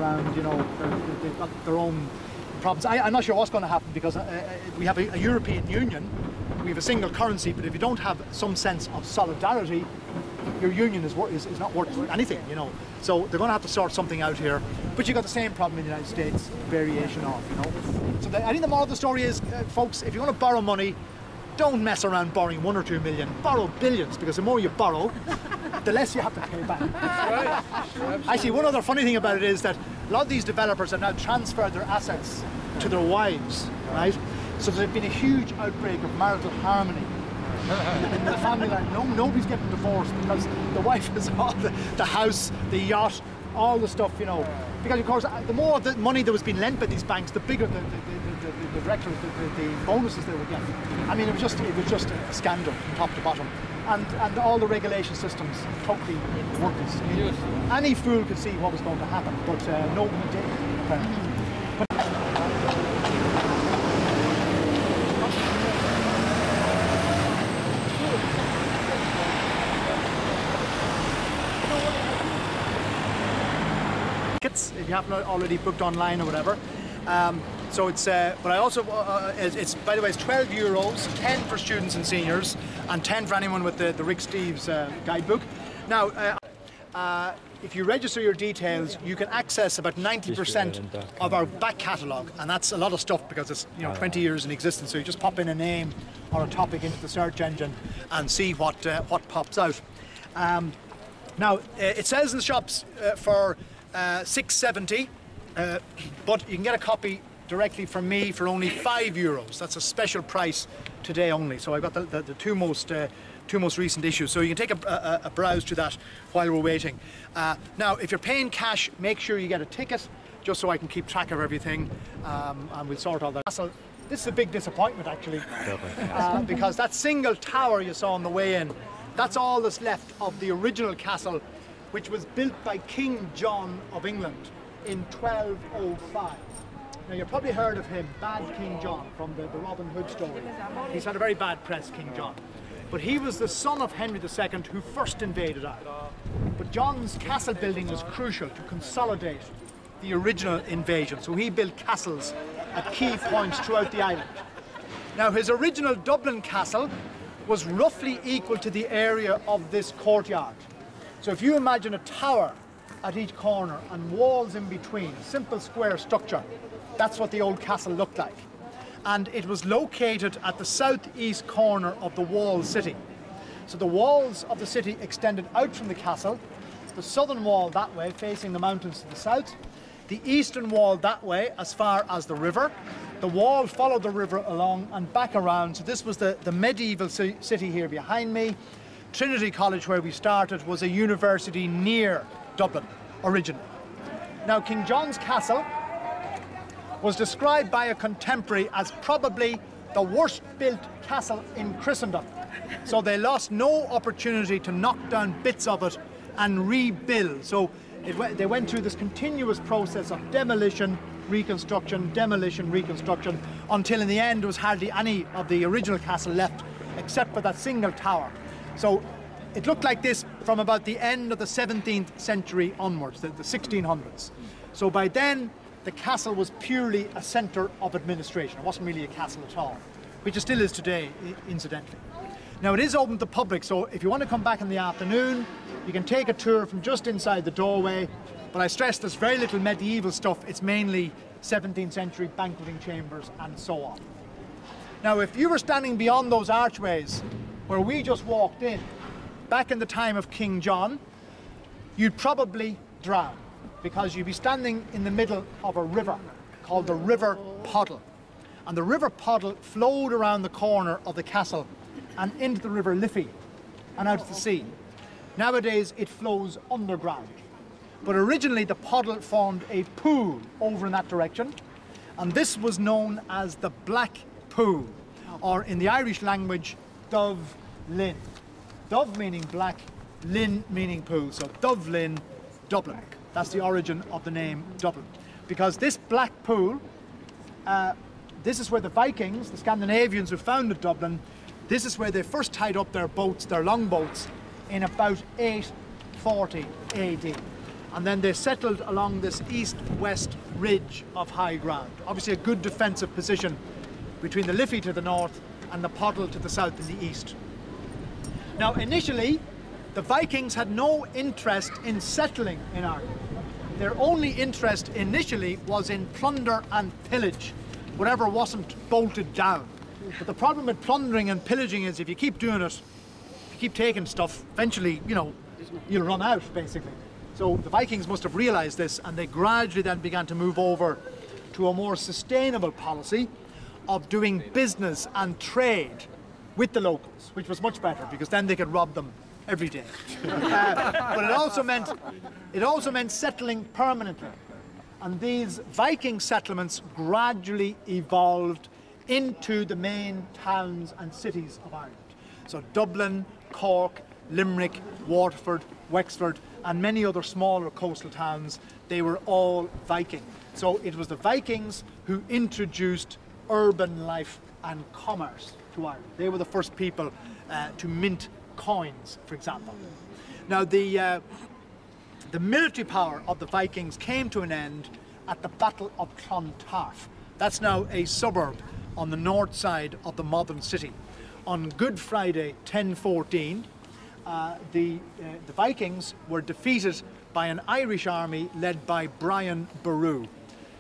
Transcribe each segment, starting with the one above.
around, you know, they've got their own problems. I'm not sure what's going to happen, because we have a European Union, we have a single currency, but if you don't have some sense of solidarity, your union is not worth anything, you know. So they're going to have to sort something out here. But you've got the same problem in the United States, variation of, you know. So I think the moral of the story is, folks, if you want to borrow money, don't mess around borrowing 1 or 2 million. Borrow billions, because the more you borrow, the less you have to pay back. Right. Actually, one other funny thing about it is that a lot of these developers have now transferred their assets to their wives, right? So there's been a huge outbreak of marital harmony in the family line. Nobody's getting divorced because the wife has all the house, the yacht, all the stuff, you know. Because of course, the more the money that was being lent by these banks, the bigger the directors, the bonuses they were getting. I mean, it was just a scandal from top to bottom, and all the regulation systems totally worthless. Any fool could see what was going to happen, but nobody did, apparently. If you haven't already booked online or whatever, so it's but I also it's, by the way, it's €12, 10 for students and seniors, and 10 for anyone with the Rick Steves guidebook. Now if you register your details, you can access about 90% of our back catalogue, and that's a lot of stuff because it's, you know, 20 years in existence. So you just pop in a name or a topic into the search engine and see what pops out. Now it sells in the shops for €6.70, but you can get a copy directly from me for only €5. That's a special price today only. So I've got the two most recent issues, so you can take a browse to that while we're waiting. Now, if you're paying cash, make sure you get a ticket, just so I can keep track of everything, and we'll sort all that. So this is a big disappointment, actually, because that single tower you saw on the way in, that's all that's left of the original castle, which was built by King John of England in 1205. Now, you've probably heard of him, Bad King John, from the Robin Hood story. He's had a very bad press, King John. But he was the son of Henry II who first invaded Ireland. But John's castle building was crucial to consolidate the original invasion. So he built castles at key points throughout the island. Now, his original Dublin castle was roughly equal to the area of this courtyard. So if you imagine a tower at each corner and walls in between, a simple square structure, that's what the old castle looked like. And it was located at the southeast corner of the walled city. So the walls of the city extended out from the castle, the southern wall that way, facing the mountains to the south, the eastern wall that way as far as the river. The wall followed the river along and back around. So this was the medieval city here behind me. Trinity College, where we started, was a university near Dublin originally. Now, King John's castle was described by a contemporary as probably the worst built castle in Christendom. So they lost no opportunity to knock down bits of it and rebuild. So they went through this continuous process of demolition, reconstruction, demolition, reconstruction, until in the end there was hardly any of the original castle left except for that single tower. So it looked like this from about the end of the 17th century onwards, the 1600s. So by then, the castle was purely a centre of administration. It wasn't really a castle at all, which it still is today, incidentally. Now, it is open to the public, so if you want to come back in the afternoon, you can take a tour from just inside the doorway. But I stress there's very little medieval stuff. It's mainly 17th century banqueting chambers and so on. Now, if you were standing beyond those archways where we just walked in, back in the time of King John, you'd probably drown, because you'd be standing in the middle of a river called the River Poddle. And the River Poddle flowed around the corner of the castle and into the River Liffey and out to the sea. Nowadays it flows underground. But originally the Poddle formed a pool over in that direction, and this was known as the Black Pool, or in the Irish language, Dove Linn. Dove meaning black, Linn meaning pool, so Dublin, Dublin. That's the origin of the name Dublin. Because this black pool, this is where the Vikings, the Scandinavians who founded Dublin, this is where they first tied up their boats, their longboats, in about 840 AD. And then they settled along this east-west ridge of high ground. Obviously a good defensive position between the Liffey to the north and the Poddle to the south and the east. Now initially, the Vikings had no interest in settling in Ireland. Their only interest initially was in plunder and pillage, whatever wasn't bolted down. But the problem with plundering and pillaging is if you keep doing it, if you keep taking stuff, eventually, you know, you'll run out, basically. So the Vikings must have realized this, and they gradually then began to move over to a more sustainable policy of doing business and trade with the locals, which was much better because then they could rob them every day. But it also meant settling permanently. And these Viking settlements gradually evolved into the main towns and cities of Ireland. So Dublin, Cork, Limerick, Waterford, Wexford, and many other smaller coastal towns, they were all Viking. So it was the Vikings who introduced urban life and commerce to Ireland. They were the first people to mint coins, for example. Now the military power of the Vikings came to an end at the Battle of Clontarf. That's now a suburb on the north side of the modern city. On Good Friday 1014, the Vikings were defeated by an Irish army led by Brian Boru.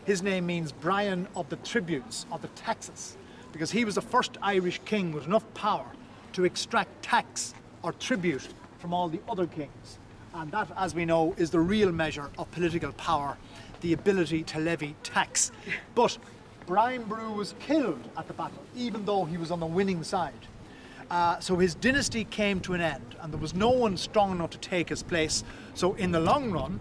His name means Brian of the tributes, of the taxes, because he was the first Irish king with enough power to extract tax or tribute from all the other kings. And that, as we know, is the real measure of political power, the ability to levy tax. But Brian Boru was killed at the battle, even though he was on the winning side. So his dynasty came to an end, and there was no one strong enough to take his place. So in the long run,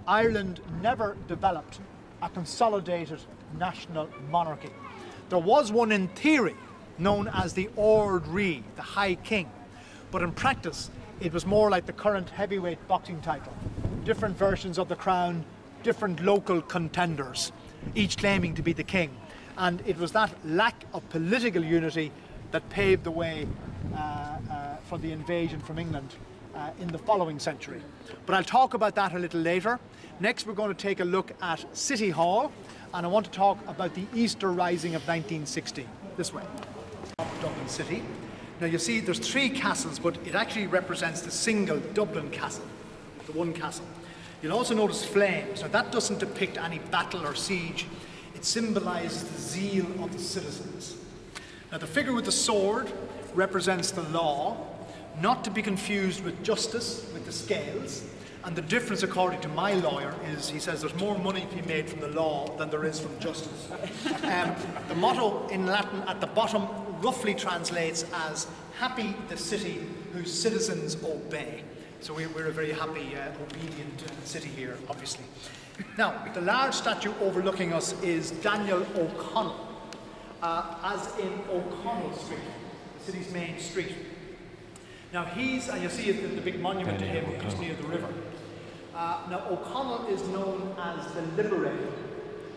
Ireland never developed a consolidated national monarchy. There was one in theory, known as the Ord Rí, the High King. But in practice, it was more like the current heavyweight boxing title. Different versions of the crown, different local contenders, each claiming to be the king. And it was that lack of political unity that paved the way for the invasion from England in the following century. But I'll talk about that a little later. Next, we're going to take a look at City Hall, and I want to talk about the Easter Rising of 1916. This way. Dublin City. Now you see there's three castles, but it actually represents the single Dublin castle, the one castle. You'll also notice flames. Now that doesn't depict any battle or siege. It symbolises the zeal of the citizens. Now the figure with the sword represents the law, not to be confused with justice, with the scales. And the difference, according to my lawyer, is he says there's more money to be made from the law than there is from justice. The motto in Latin at the bottom roughly translates as "Happy the city whose citizens obey." So we're a very happy, obedient city here, obviously. Now, the large statue overlooking us is Daniel O'Connell, as in O'Connell Street, the city's main street. Now and you'll see the big monument to him just near the river. Now O'Connell is known as the Liberator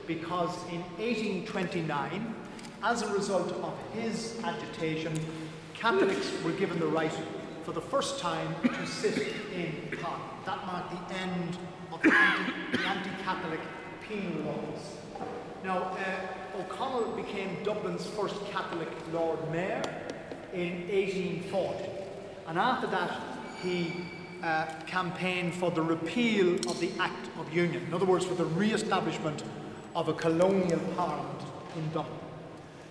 because in 1829, as a result of his agitation, Catholics were given the right for the first time to sit in Parliament. That marked the end of the anti-Catholic penal laws. Now O'Connell became Dublin's first Catholic Lord Mayor in 1840. And after that, he campaigned for the repeal of the Act of Union. In other words, for the re-establishment of a colonial parliament in Dublin.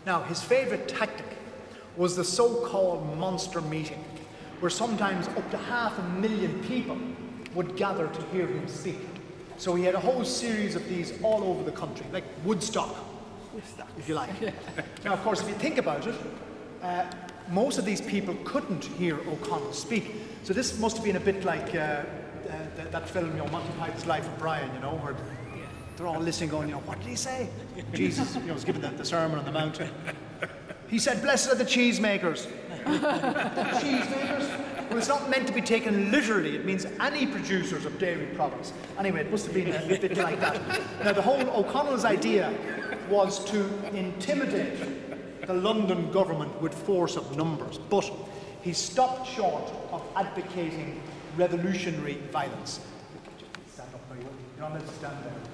Now, his favourite tactic was the so-called monster meeting, where sometimes up to 500,000 people would gather to hear him speak. So he had a whole series of these all over the country, like Woodstock, if you like. Now, of course, if you think about it, most of these people couldn't hear O'Connell speak. So this must have been a bit like that film, you know, Monty Python's Life of Brian, you know, where they're all listening going, you know, what did he say? Jesus, you know, was giving the Sermon on the Mount. He said, "Blessed are the cheesemakers." Cheesemakers? Well, it's not meant to be taken literally. It means any producers of dairy products. Anyway, it must have been a bit like that. Now, the whole O'Connell's idea was to intimidate the London government with force of numbers, but he stopped short of advocating revolutionary violence. John, let's stand there.